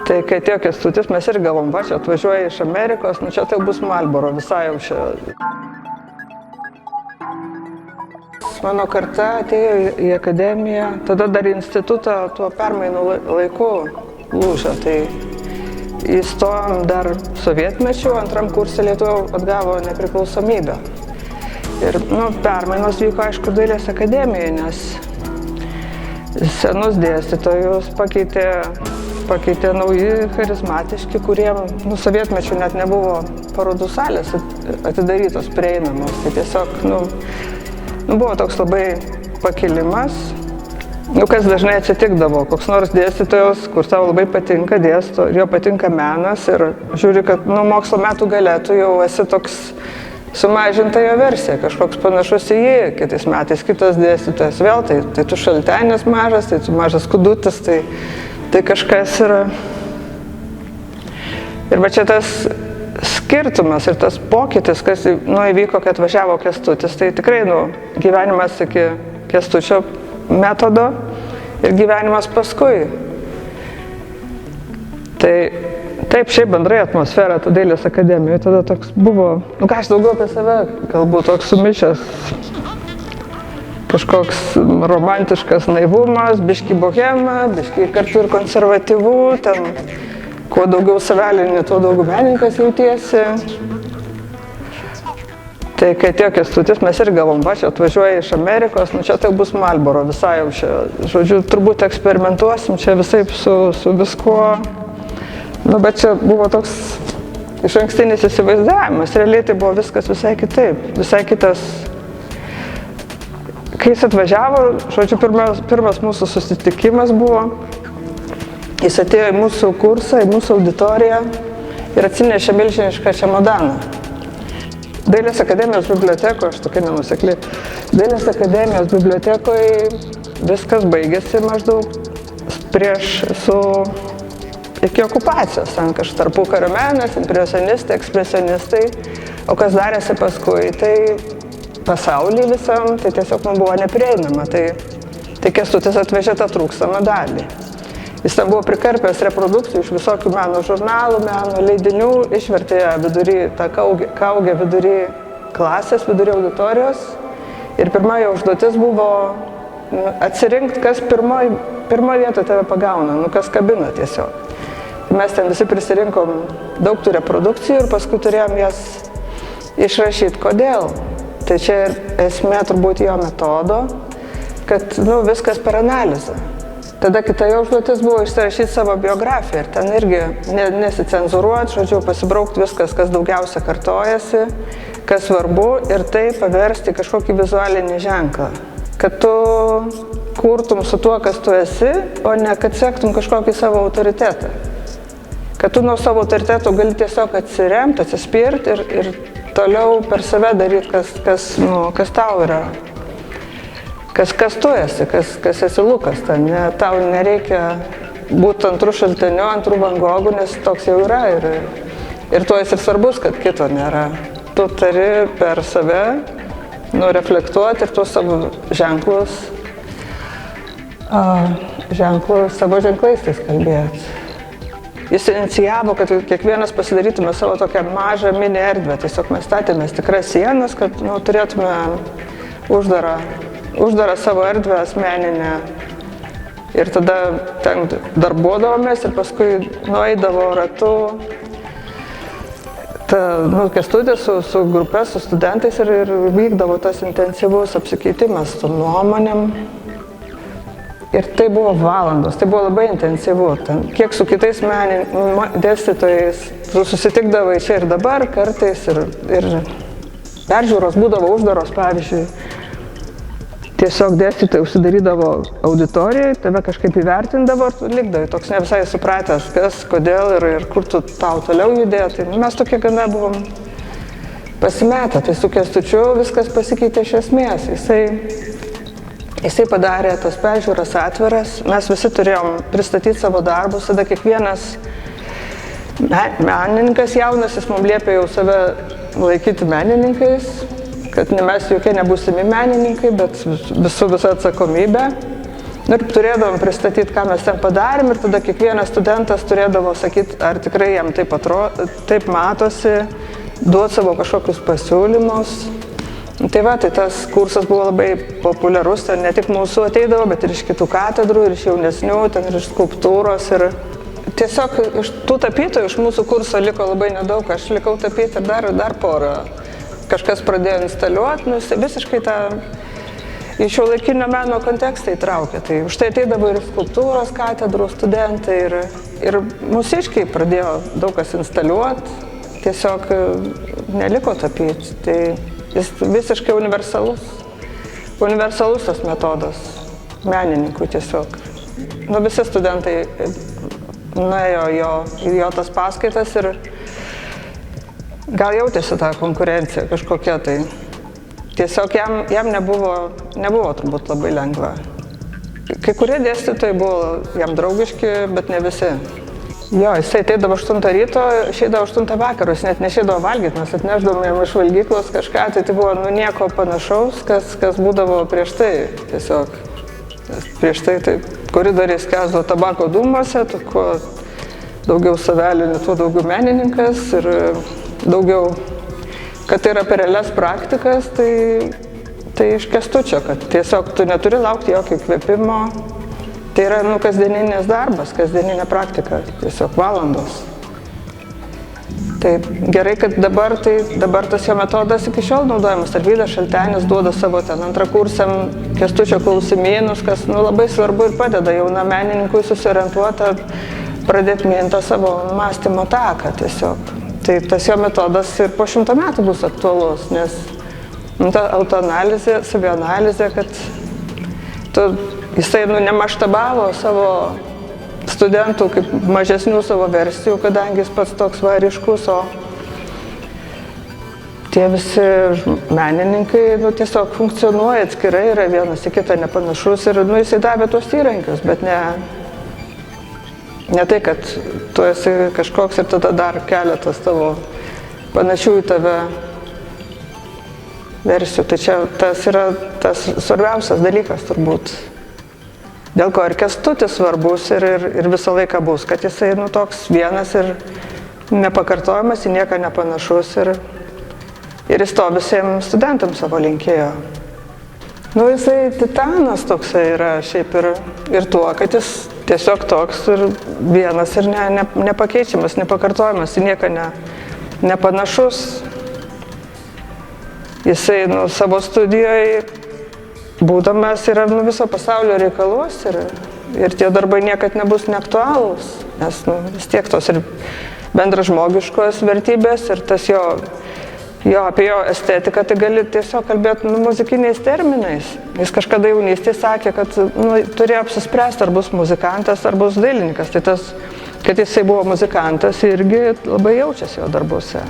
Tai kai atėjo Kęstutis, mes ir galvom, va, čia atvažiuoja iš Amerikos, nu čia tai bus Marlboro, visai jau čia. Mano karta atėjo į akademiją, tada dar į institutą tuo permainų laiku lūžo. Tai įstojom dar sovietmečiu, antram kursė Lietuva atgavo nepriklausomybę. Ir permainos vyko, aišku, Dailės akademijoje, nes senus dėstytojus pakeitė nauji charizmatiški, kuriem sovietmečiu net nebuvo parodų salės atidarytos, prieinamos. Tai tiesiog, buvo toks labai pakilimas, kas dažnai atsitikdavo, koks nors dėstytojas, kur tau labai patinka dėsto, ir jo patinka menas, ir žiūri, kad mokslo metų gale tu jau esi toks sumažinta jo versija, kažkoks panašus į jį, kitais metais kitas dėstytojas vėl, tai tu šaltenis mažas, tai tu mažas kudutis, tai kažkas yra. Ir va čia tas skirtumas ir tas pokytis, kas įvyko, kai atvažiavo Kęstutis, tai tikrai gyvenimas iki Kęstučio metodo ir gyvenimas paskui. Tai taip, šiaip bendrai atmosfera Dailės akademijoje tada toks buvo, aš daugiau apie save kalbu, toks sumišęs, kažkoks romantiškas naivumas, biški bohema, biški kartu ir konservatyvų, ten kuo daugiau savelini, tuo daugiau menininkas jautiesi. Tai kai atėjo Kęstutis, mes ir galvom, va, čia atvažiuoja iš Amerikos, čia tai bus Marlboro, visai jau čia, žodžiu, turbūt eksperimentuosim čia visaip su viskuo. Bet čia buvo toks išankstinis įsivaizdavimas, realiai tai buvo viskas visai kitaip, visai kitas. Kai jis atvažiavo, žodžiu, pirmas mūsų susitikimas buvo, jis atėjo į mūsų kursą, į mūsų auditoriją ir atsinešė milžinišką čemodaną. Dailės akademijos bibliotekoje, aš tokia nenusekli, Dailės akademijos bibliotekoje viskas baigėsi maždaug iki okupacijos, ten kažkas tarpukario menas, impresionistai, ekspresionistai, o kas darėsi paskui, tai pasaulyje visam, tai tiesiog buvo neprieinama, tai Kęstutis atvežė tą trūkstamą dalį. Jis ten buvo prikarpęs reprodukcijų iš visokių meno žurnalų, meno leidinių, išvertė tą kaugę vidury klasės, vidury auditorijos. Ir pirma jo užduotis buvo atsirinkti, kas pirmoje vietoje tave pagauna, kas kabina tiesiog. Mes ten visi prisirinkom daug tų reprodukcijų ir paskui turėjom jas išrašyti. Kodėl? Tai čia esmė turbūt jo metodo, kad viskas per analizę. Tada kita jo užduotis buvo išsirašyti savo biografiją ir ten irgi nesicenzuruoti, žodžiu, pasibraukti viskas, kas daugiausia kartojasi, kas svarbu ir tai paversti kažkokį vizualinį ženklą. Kad tu kurtum su tuo, kas tu esi, o ne kad sektum kažkokį savo autoritetą. Kad tu nuo savo autoriteto gali tiesiog atsiremti, atsispirti ir toliau per save daryti, kas tau yra. Kas tu esi, kas esi Lukas, tau nereikia būti antrų šaltiniu, antrų Van Gogų, nes toks jau yra ir tuo esi svarbus, kad kito nėra. Tu turi per save reflektuoti ir tuos savo ženklus savo ženklais tais kalbėti. Jis inicijavo, kad kiekvienas pasidarytume savo tokią mažą mini erdvę, tiesiog mes statėmės tikras sienas, kad turėtume uždarą savo erdvę asmeninę ir tada ten darbuodavomės ir paskui nueidavo ratu Kęstutis su grupe, su studentais ir vykdavo tas intensyvus apsikeitimas su nuomonėm. Ir tai buvo valandos, tai buvo labai intensyvu. Kiek su kitais dėstytojais susitikdavai čia ir dabar kartais ir peržiūros būdavo uždaros, pavyzdžiui. Tiesiog dėstytojai užsidarydavo auditorijai, tave kažkaip įvertindavo ir tu likdavai toks ne visai supratęs, kas, kodėl ir kur tu tau toliau judėti. Mes tokie gana buvom pasimetę, tai su Kęstučiu viskas pasikeitė iš esmės. Jisai padarė tas peržiūras atviras, mes visi turėjom pristatyti savo darbus, tada kiekvienas menininkas jaunas, jis mums liepė jau save laikyti menininkais, kad mes jokie nebūsimi menininkai, bet visa atsakomybė. Ir turėdavom pristatyti, ką mes ten padarėm ir tada kiekvienas studentas turėdavo sakyti, ar tikrai jam taip matosi, duoti savo kažkokius pasiūlymus. Tai va, tai tas kursas buvo labai populiarus, ten ne tik mūsų ateidavo, bet ir iš kitų katedrų, ir iš jaunesnių, ten ir iš skulptūros. Ir tiesiog iš tų tapytojų iš mūsų kurso liko labai nedaug, aš likau tapyti ir dar porą. Kažkas pradėjo instaliuoti, visiškai tą į šiuolaikinio meno kontekstą įtraukė. Tai už tai ateidavo ir skulptūros katedrų studentai, ir mūsiškiai pradėjo daug kas instaliuoti, tiesiog neliko tapyti. Tai jis visiškai universalus tas metodas menininkui tiesiog. Visi studentai nuėjo į jo tas paskaitas ir gal jautėsi tą konkurenciją kažkokia tai. Tiesiog jam nebuvo turbūt labai lengva. Kai kurie dėstytojai buvo jam draugiški, bet ne visi. Jo, jisai ateidavo 8 ryto, išeidavo 8 vakaro, jis net nešeidavo valgyti, mes atnešdavom jam iš valgyklos kažką, tai buvo nieko panašaus, kas būdavo prieš tai. Tiesiog prieš tai koridoriai skęsdavo tabako dūmuose, kuo daugiau savelinių, tuo daugiau menininkas ir daugiau, kad tai yra apie realias praktikas, tai iš Kęstučio, kad tiesiog tu neturi laukti jokio įkvėpimo. Tai yra kasdieninis darbas, kasdieninė praktika, tiesiog valandos. Tai gerai, kad dabar tas jo metodas iki šiol naudojamas. Arvydas Šaltenis duoda savo ten antrakursiam Kęstučio klausimynus, kas labai svarbu ir padeda jaunam menininkui susiorientuoti, pradėti mintą savo mąstymo taką tiesiog. Tai tas jo metodas ir po 100 metų bus aktualus, nes ta autoanalizė, savioanalizė, kad jisai nemaštabavo savo studentų kaip mažesnių savo versijų, kadangi jis pats toks ryškus, o tie visi menininkai tiesiog funkcionuoja atskirai, yra vienas į kitą nepanašus ir jisai davė tuos įrankius, bet ne tai, kad tu esi kažkoks ir tada dar keletas tavo panašių į tave versijų. Tai čia tas yra tas svarbiausias dalykas turbūt. Dėl ko ir Kęstutis svarbus ir visą laiką bus, kad jisai toks vienas ir nepakartojamas, į nieką nepanašus ir jis to visiems studentams savo linkėjo. Jisai titanas toksai yra šiaip ir tuo, kad jis tiesiog toks ir vienas ir nepakeičiamas, nepakartojamas, į nieką nepanašus. Jisai savo studijoje būdamas yra viso pasaulio reikaluos ir tie darbai niekad nebus neaktualūs, nes vis tiek tos ir bendražmogiškos vertybės ir tas apie jo estetiką, tai gali tiesiog kalbėti muzikiniais terminais. Jis kažkada jaunystėje sakė, kad turėjo apsispręsti, ar bus muzikantas, ar bus dailininkas. Tai tas, kad jisai buvo muzikantas, irgi labai jaučiasi jo darbuose.